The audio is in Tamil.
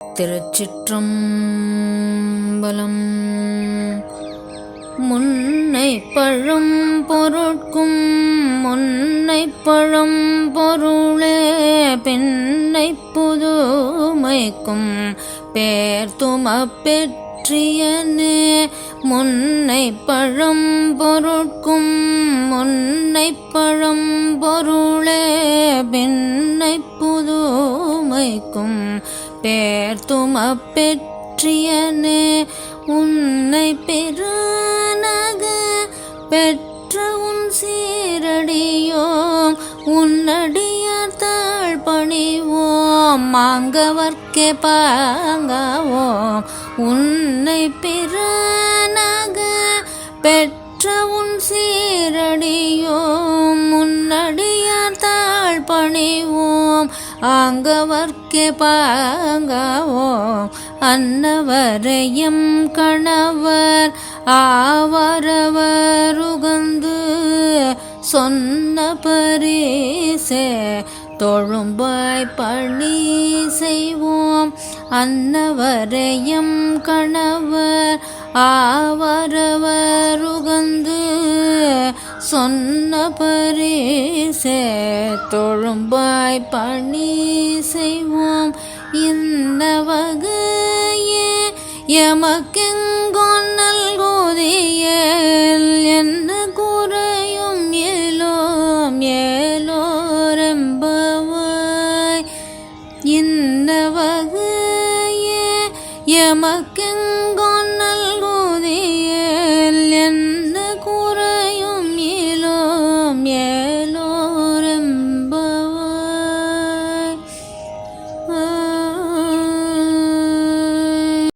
திருச்சிற்றம்பலம். முன்னை பழம் பொருட்கும் முன்னை பழம் பொருளே பின்னை புதுமைக்கும் பேர்த்தும பெற்றியனே. முன்னை பழம் பொருட்கும் முன்னை பழம் பொருளே பின்னை புதுமைக்கும் பேர்த்தும பெற்றியனே. உன்னை பெருநக பெற்ற உன் சீரடியோம் உன்னடியார் தாழ் பணிவோம் மாங்கவர்க்கே பாங்காவோம். உன்னை பெருநக பெற்ற உன் சீரடியோம் உன்னடியார் தாழ் பணிவோம் ஆங்கவர்க்கே பாங்காவோம். அன்னவரையும் கணவர் ஆவரவர் உகந்து சொன்ன பரிசே தொழும்பாய் பணி செய்வோம். அன்னவரையும் கணவர் ஆவரவர் உகந்து சொன்ன பரிசே தொழும்பாய் பணி செய்வோம். இந்த வகையே எமக்கெங்கோ நல்கோதியல் என்ன குறையும் ஏலோம் ஏலோரெம்பவாய். இந்த வகையே எமக்கெங்கோ